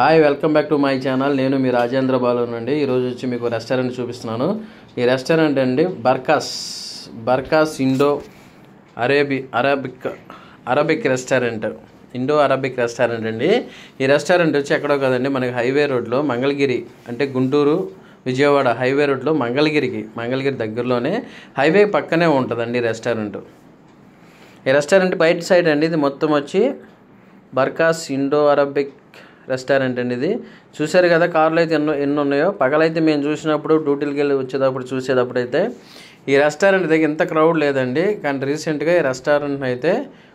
Hi welcome back to my channel. నేను మీ రాజేంద్ర బాలు అండి. ఈరోజు వచ్చి మీకు రెస్టారెంట్ చూపిస్తున్నాను. ఈ రెస్టారెంట్ అండి Barkas Indo Arabic restaurant, Indo Arabic restaurant అండి. ఈ రెస్టారెంట్ వచ్చి ఎక్కడో కదండి, మనకి హైవే రోడ్లో మంగళగిరి అంటే గుంటూరు విజయవాడ హైవే రోడ్లో మంగళగిరి దగ్గరలోనే హైవే పక్కనే ఉంటుందండి రెస్టారెంట్. ఈ రెస్టారెంట్ బయట సైడ్ అండి. ఇది మొత్తం వచ్చి బర్కాస్ ఇండో అరబిక్ రెస్టారెంట్ అండి. ఇది చూశారు కదా, కార్లు అయితే ఎన్నో ఉన్నాయో. పగలైతే మేము చూసినప్పుడు డ్యూటీలకి వెళ్ళి వచ్చేటప్పుడు చూసేటప్పుడు అయితే ఈ రెస్టారెంట్ దగ్గర ఇంత క్రౌడ్ లేదండి. కానీ రీసెంట్గా ఈ రెస్టారెంట్ని అయితే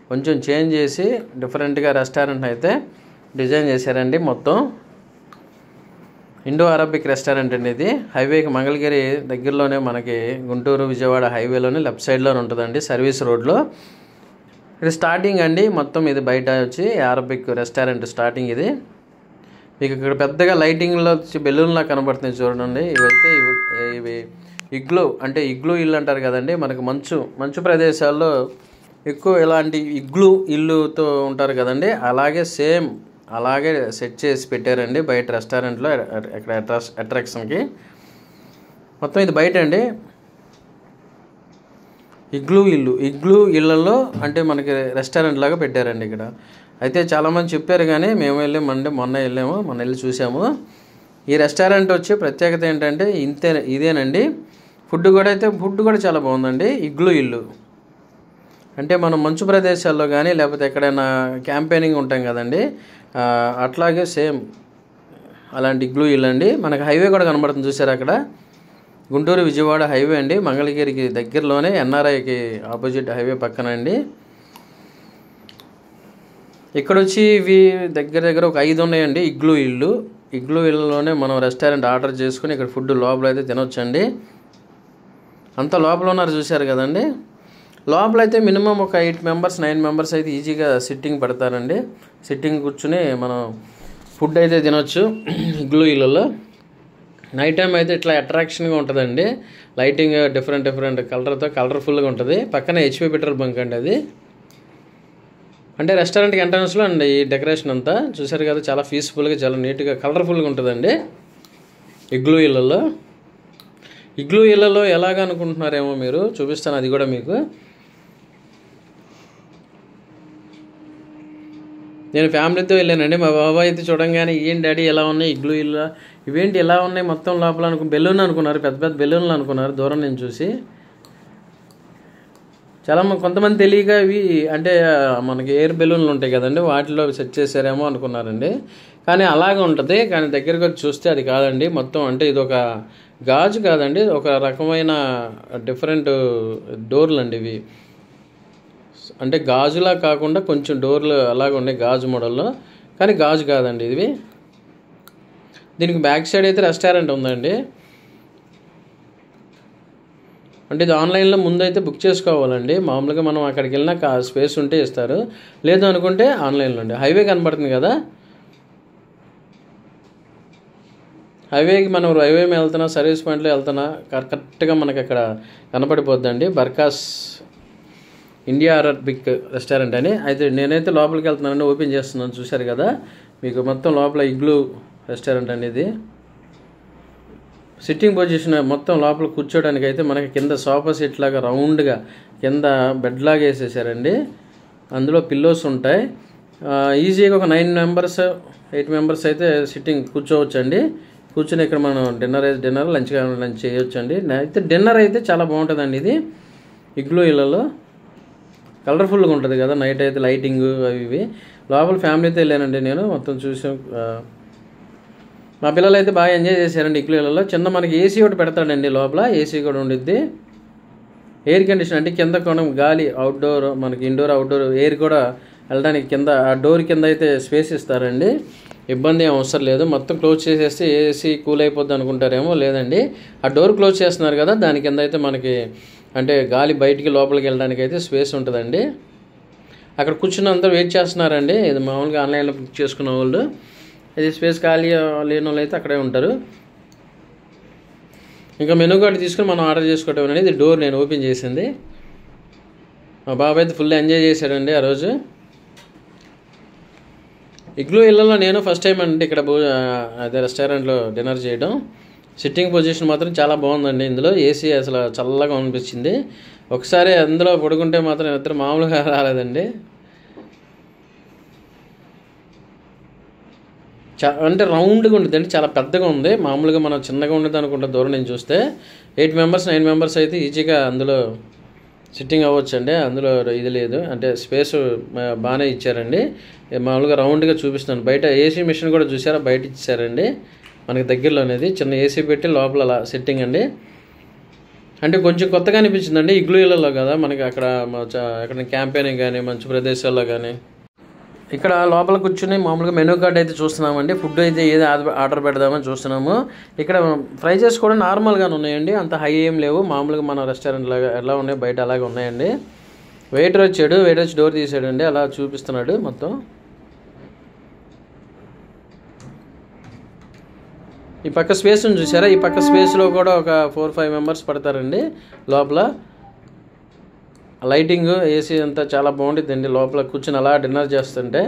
కొంచెం చేంజ్ చేసి డిఫరెంట్గా రెస్టారెంట్ని అయితే డిజైన్ చేశారండి. మొత్తం ఇండో అరబిక్ రెస్టారెంట్ అండి. ఇది హైవేకి మంగళగిరి దగ్గరలోనే, మనకి గుంటూరు విజయవాడ హైవేలోనే లెఫ్ట్ సైడ్లోనే ఉంటుందండి, సర్వీస్ రోడ్లో. ఇది స్టార్టింగ్ అండి. మొత్తం ఇది బయట వచ్చి అరబిక్ రెస్టారెంట్ స్టార్టింగ్. ఇది మీకు ఇక్కడ పెద్దగా లైటింగ్లో వచ్చి బెలూన్లా కనబడుతుంది చూడండి. ఇవి ఇగ్లూ ఇల్లు అంటారు కదండి. మనకు మంచు ప్రదేశాల్లో ఎక్కువ ఇలాంటి ఇల్లుతో ఉంటారు కదండి. అలాగే సెట్ చేసి పెట్టారండి బయట రెస్టారెంట్లో, ఇక్కడ అట్రాక్షన్కి. మొత్తం ఇది బయట అండి. ఇగ్లూ ఇళ్ళల్లో అంటే మనకి రెస్టారెంట్ లాగా పెట్టారండి ఇక్కడ. అయితే చాలామంది చెప్పారు, కానీ మేము మొన్న వెళ్ళి చూసాము. ఈ రెస్టారెంట్ వచ్చి ప్రత్యేకత ఏంటంటే ఇదేనండి. ఫుడ్ కూడా చాలా బాగుందండి. ఇగ్లూ ఇల్లు అంటే మనం మంచు ప్రదేశాల్లో కానీ లేకపోతే ఎక్కడైనా క్యాంపెయినింగ్ ఉంటాం కదండి, అట్లాగే సేమ్ అలాంటి ఇగ్లూ ఇల్లు అండి. మనకి హైవే కూడా కనబడుతుంది చూసారు, అక్కడ గుంటూరు విజయవాడ హైవే అండి. మంగళగిరికి దగ్గరలోనే, ఎన్ఆర్ఐకి ఆపోజిట్ హైవే పక్కన అండి. ఇక్కడ వచ్చి ఇవి దగ్గర ఒక 5 ఉన్నాయండి ఇగ్లూ ఇళ్ళలోనే మనం రెస్టారెంట్ ఆర్డర్ చేసుకుని ఇక్కడ ఫుడ్ లోపల అయితే తినొచ్చండి. అంత లోపల ఉన్నారు చూశారు కదండి. లోపల అయితే మినిమం ఒక 8 మెంబర్స్ 9 మెంబర్స్ అయితే ఈజీగా సిట్టింగ్ పెడతారండి. సిట్టింగ్ కూర్చుని మనం ఫుడ్ అయితే తినొచ్చు ఇగ్లూ ఇళ్ళలో. నైట్ టైం అయితే ఇట్లా అట్రాక్షన్గా ఉంటుందండి. లైటింగ్ డిఫరెంట్ కలర్ఫుల్గా ఉంటుంది. పక్కన హెచ్పి పెట్రోల్ బంక్ అండి అది. అంటే రెస్టారెంట్కి ఎంట్రన్స్లో అండి ఈ డెకరేషన్ అంతా చూసారు కదా, చాలా పీస్ఫుల్గా చాలా నీట్గా కలర్ఫుల్గా ఉంటుందండి ఇగ్లూ ఇళ్ళలో ఎలాగ అనుకుంటున్నారేమో మీరు, చూపిస్తాను అది కూడా మీకు. నేను ఫ్యామిలీతో వెళ్ళానండి. మా బాబాయ్ అయితే చూడంగానే, ఏం డాడీ ఎలా ఉన్నాయి ఇగ్లూ ఇల్లు, ఇవేంటి ఎలా ఉన్నాయి మొత్తం లోపల బెలూన్ అనుకున్నారు, పెద్ద బెలూన్లు అనుకున్నారు దూరం నుంచి చూసి. చాలా కొంతమంది తెలియక ఇవి అంటే మనకి ఎయిర్ బెలూన్లు ఉంటాయి కదండి, వాటిలో సెట్ చేశారేమో అనుకున్నారండి. కానీ అలాగే ఉంటుంది. కానీ దగ్గరికి వచ్చి చూస్తే అది కాదండి. మొత్తం అంటే ఇది ఒక గాజు కాదండి, ఒక రకమైన డిఫరెంట్ డోర్లు అండి ఇవి. అంటే గాజులా కాకుండా కొంచెం డోర్లు అలాగే ఉన్నాయి గాజు మోడల్లో, కానీ గాజు కాదండి ఇవి. దీనికి బ్యాక్ సైడ్ అయితే రెస్టారెంట్ ఉందండి. అంటే ఇది ఆన్లైన్లో ముందైతే బుక్ చేసుకోవాలండి. మామూలుగా మనం అక్కడికి వెళ్ళినా స్పేస్ ఉంటే ఇస్తారు, లేదు అనుకుంటే ఆన్లైన్లో అండి. హైవే కనబడుతుంది కదా, హైవేకి మనం హైవే మీద వెళ్తున్నా, సర్వీస్ పాయింట్లో వెళ్తున్నా, కరెక్ట్గా మనకి అక్కడ కనపడిపోద్దండి బర్కాస్ ఇండియా అరబిక్ రెస్టారెంట్ అని. అయితే నేనైతే లోపలికి వెళ్తున్నానండి, ఓపెన్ చేస్తున్నాను చూశారు కదా. మీకు మొత్తం లోపల ఇగ్లూ రెస్టారెంట్ అండి ఇది. సిట్టింగ్ పొజిషన్ మొత్తం లోపల కూర్చోడానికి అయితే మనకి కింద సోఫా సెట్ లాగా రౌండ్గా కింద బెడ్ లాగా వేసేసారండి. అందులో పిల్లోస్ ఉంటాయి. ఈజీగా ఒక 9 మెంబర్స్ 8 మెంబర్స్ అయితే సిట్టింగ్ కూర్చోవచ్చండి. కూర్చొని ఇక్కడ మనం డిన్నర్ లంచ్ చేయొచ్చండి. అయితే డిన్నర్ అయితే చాలా బాగుంటుందండి ఇది ఇగ్లూ ఇళ్ళలో. కలర్ఫుల్గా ఉంటుంది కదా నైట్ అయితే, లైటింగ్ అవి ఇవి. లోపల ఫ్యామిలీతో వెళ్ళానండి నేను, మొత్తం చూసాం. మా పిల్లలు అయితే బాగా ఎంజాయ్ చేశారండి ఇగ్లూ ఇళ్ళలో. చిన్న మనకి ఏసీ ఒకటి పెడతాడండి లోపల, ఏసీ కూడా ఉండిద్ది. ఎయిర్ కండిషన్ అంటే కింద కొనం గాలి, అవుట్డోర్ మనకి ఇండోర్ అవుట్డోర్ ఎయిర్ కూడా వెళ్ళడానికి కింద ఆ డోర్ కింద అయితే స్పేస్ ఇస్తారండి. ఇబ్బంది ఏం అవసరం లేదు. మొత్తం క్లోజ్ చేసేస్తే ఏసీ కూల్ అయిపోద్ది అనుకుంటారేమో, లేదండి ఆ డోర్ క్లోజ్ చేస్తున్నారు కదా, దాని కింద అయితే మనకి అంటే గాలి బయటికి లోపలికి వెళ్ళడానికి అయితే స్పేస్ ఉంటుందండి. అక్కడ కూర్చుని అందరూ వెయిట్ చేస్తున్నారండి. ఇది మామూలుగా ఆన్లైన్లో బుక్ చేసుకున్న వాళ్ళు. ఇది స్పేస్ ఖాళీ లేని వాళ్ళు అయితే అక్కడే ఉంటారు. ఇంకా మెనూ కార్డు తీసుకుని మనం ఆర్డర్ చేసుకోవటం అనేది. ఇది డోర్ నేను ఓపెన్ చేసింది. మా బాబాయ్ అయితే ఫుల్ ఎంజాయ్ చేశాడండి ఆ రోజు. ఇగ్లూ ఇళ్ళలో నేను ఫస్ట్ టైం అండి ఇక్కడ అదే రెస్టారెంట్లో డిన్నర్ చేయడం. సిట్టింగ్ పొజిషన్ మాత్రం చాలా బాగుందండి. ఇందులో ఏసీ అసలు చల్లగా అనిపించింది. ఒకసారి అందులో పడుకుంటే మాత్రం ఇద్దరు మామూలుగా రాలేదండి. అంటే రౌండ్గా ఉండేదండి, చాలా పెద్దగా ఉంది. మామూలుగా మనం చిన్నగా ఉండేది అనుకుంటే దూరం నుంచి చూస్తే 8 మెంబర్స్ 9 మెంబర్స్ అయితే ఈజీగా అందులో సిట్టింగ్ అవ్వచ్చండి. అందులో ఇది లేదు, అంటే స్పేస్ బాగానే ఇచ్చారండి. మామూలుగా రౌండ్గా చూపిస్తున్నాను. బయట ఏసీ మిషన్ కూడా చూసారా, బయట ఇచ్చారండి మనకి దగ్గరలో అనేది. చిన్న ఏసీ పెట్టి లోపల అలా సిట్టింగ్ అండి. అంటే కొంచెం కొత్తగా అనిపించిందండి ఇగ్లూ ఇళ్ళలో కదా మనకి. అక్కడ క్యాంపెయినింగ్ కానీ మంచి ప్రదేశాల్లో కానీ ఇక్కడ లోపల కూర్చుని మామూలుగా మెనూ కార్డ్ అయితే చూస్తున్నామండి. ఫుడ్ అయితే ఏది ఆర్డర్ పెడదామని చూస్తున్నాము. ఇక్కడ ప్రైజెస్ కూడా నార్మల్గానే ఉన్నాయండి, అంత హై ఏం లేవు. మామూలుగా మన రెస్టారెంట్ లాగా ఎలా ఉన్నాయి బయట అలాగే ఉన్నాయండి. వెయిటర్ వచ్చి డోర్ తీసాడండి, అలా చూపిస్తున్నాడు మొత్తం. ఈ పక్క స్పేస్ని చూసారా, ఈ పక్క స్పేస్లో కూడా ఒక 4-5 మెంబర్స్ పడతారండి. లోపల లైటింగ్ ఏసీ అంతా చాలా బాగుంటుందండి. లోపల కూర్చొని అలా డిన్నర్ చేస్తుంటే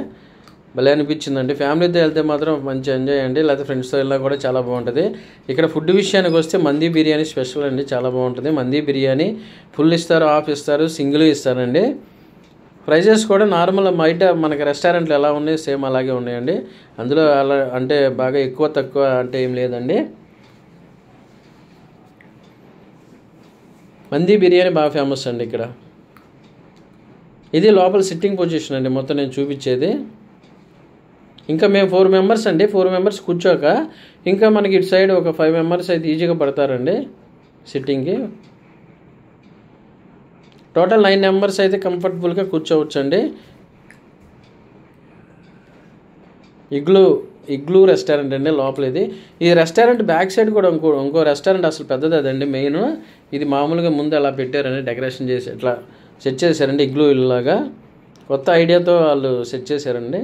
భలే అనిపించిందండి. ఫ్యామిలీతో వెళ్తే మాత్రం మంచి ఎంజాయ్ అండి, లేకపోతే ఫ్రెండ్స్తో వెళ్ళినా కూడా చాలా బాగుంటుంది. ఇక్కడ ఫుడ్ విషయానికి వస్తే మందీ బిర్యానీ స్పెషల్ అండి, చాలా బాగుంటుంది. మందీ బిర్యానీ ఫుల్ ఇస్తారు, హాఫ్ ఇస్తారు, సింగిల్ ఇస్తారండి. ప్రైజెస్ కూడా నార్మల్ బయట మనకి రెస్టారెంట్లు ఎలా ఉన్నాయి సేమ్ అలాగే ఉన్నాయండి. అందులో అలా అంటే బాగా ఎక్కువ తక్కువ అంటే ఏం లేదండి. మందీ బిర్యానీ బాగా ఫేమస్ అండి ఇక్కడ. ఇది లోపల సిట్టింగ్ పొజిషన్ అండి మొత్తం నేను చూపించేది. ఇంకా మేము 4 మెంబర్స్ అండి. 4 మెంబర్స్ కూర్చోక ఇంకా మనకి ఇటు సైడ్ ఒక 5 మెంబర్స్ అయితే ఈజీగా పడతారండి సిట్టింగ్కి. టోటల్ 9 మెంబర్స్ అయితే కంఫర్టబుల్గా కూర్చోవచ్చండి. ఇగ్లూ రెస్టారెంట్ అండి లోపల ఇది. ఈ రెస్టారెంట్ బ్యాక్ సైడ్ కూడా ఇంకో రెస్టారెంట్ అసలు పెద్దది అదండి మెయిన్. ఇది మామూలుగా ముందు అలా పెట్టారండి, డెకరేషన్ చేసి ఇట్లా సెట్ చేశారండి. ఇగ్లూ ఇల్లులాగా కొత్త ఐడియాతో వాళ్ళు సెట్ చేశారండి.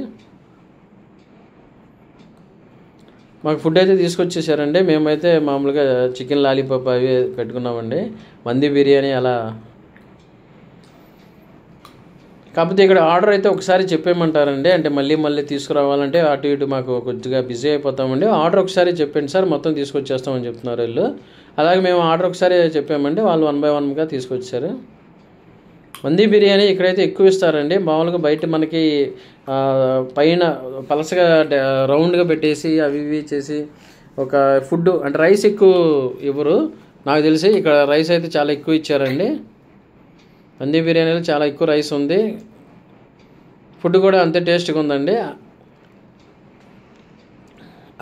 మాకు ఫుడ్ అయితే తీసుకొచ్చేసారండి. మేమైతే మామూలుగా చికెన్ లాలీపాప్ అవి పెట్టుకున్నామండి, మందీ బిర్యానీ అలా. కాకపోతే ఇక్కడ ఆర్డర్ అయితే ఒకసారి చెప్పేయమంటారండి, అంటే మళ్ళీ తీసుకురావాలంటే అటు ఇటు మాకు కొద్దిగా బిజీ అయిపోతామండి. ఆర్డర్ ఒకసారి చెప్పండి సార్, మొత్తం తీసుకొచ్చేస్తామని చెప్తున్నారు వీళ్ళు. అలాగే మేము ఆర్డర్ ఒకసారి చెప్పామండి, వాళ్ళు 1 by 1గా తీసుకొచ్చారు. మందీ బిర్యానీ ఇక్కడైతే ఎక్కువ ఇస్తారండి. మామూలుగా బయట మనకి పైన పలసగా రౌండ్గా పెట్టేసి అవి ఇవి చేసి ఒక ఫుడ్ అంటే రైస్ ఎక్కువ ఇవ్వరు నాకు తెలిసి. ఇక్కడ రైస్ అయితే చాలా ఎక్కువ ఇచ్చారండి. మందీ బిర్యానీలో చాలా ఎక్కువ రైస్ ఉంది. ఫుడ్ కూడా అంతే టేస్ట్గా ఉందండి.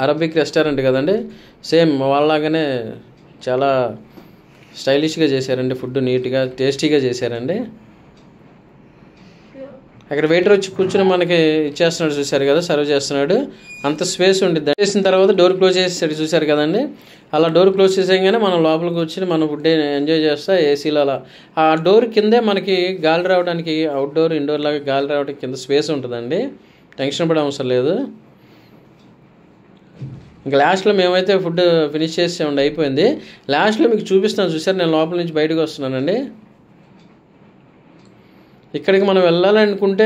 అరబిక్ రెస్టారెంట్ కదండి, సేమ్ వాళ్ళలాగానే చాలా స్టైలిష్గా చేశారండి. ఫుడ్ నీట్గా టేస్టీగా చేశారండి. అక్కడ వెయిటర్ వచ్చి కూర్చుని మనకి ఇచ్చేస్తున్నాడు చూశారు కదా, సర్వ్ చేస్తున్నాడు. అంత స్పేస్ ఉండిద్ది. చేసిన తర్వాత డోర్ క్లోజ్ చేసేసాడు చూశారు కదండి. అలా డోర్ క్లోజ్ చేసేయగానే మనం లోపలికి కూర్చుని మన ఫుడ్ ఎంజాయ్ చేస్తా ఏసీలో అలా. ఆ డోర్ కిందే మనకి గాలి రావడానికి అవుట్డోర్ ఇండోర్ లాగా గాలి రావడానికి కింద స్పేస్ ఉంటుందండి, టెన్షన్ పడే అవసరం లేదు. ఇంకా లాస్ట్లో మేమైతే ఫుడ్ ఫినిష్ చేసేయండి, అయిపోయింది. లాస్ట్లో మీకు చూపిస్తాను చూసారు, నేను లోపల నుంచి బయటకు వస్తున్నానండి. ఇక్కడికి మనం వెళ్ళాలనుకుంటే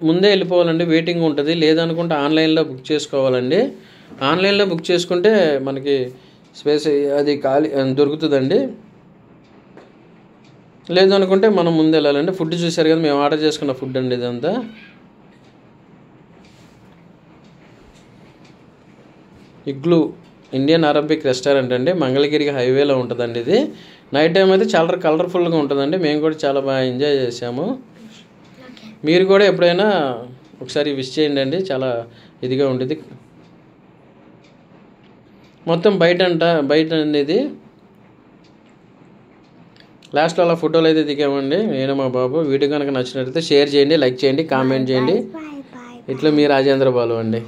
ముందే వెళ్ళిపోవాలండి, వెయిటింగ్ ఉంటుంది. లేదనుకుంటే ఆన్లైన్లో బుక్ చేసుకోవాలండి. ఆన్లైన్లో బుక్ చేసుకుంటే మనకి స్పేస్ అది ఖాళీ దొరుకుతుందండి. లేదనుకుంటే మనం ముందు వెళ్ళాలండి. ఫుడ్ చూసారు కదా, మేము ఆర్డర్ చేసుకున్న ఫుడ్ అండి ఇదంతా. ఇగ్లూ ఇండియన్ అరబిక్ రెస్టారెంట్ అండి, మంగళగిరి హైవేలో ఉంటుందండి ఇది. నైట్ టైం అయితే చాలా కలర్ఫుల్గా ఉంటుందండి. మేము కూడా చాలా బాగా ఎంజాయ్ చేసాము. మీరు కూడా ఎప్పుడైనా ఒకసారి విజిట్ చేయండి అండి, చాలా ఇదిగా ఉంటుంది. మొత్తం బయట అండి ఇది. లాస్ట్లో అలా ఫోటోలు అయితే దిగామండి నేను మా బాబు. వీడియో కనుక నచ్చినట్లయితే షేర్ చేయండి, లైక్ చేయండి, కామెంట్ చేయండి. ఇట్లా మీ రాజేంద్ర బాలు అండి.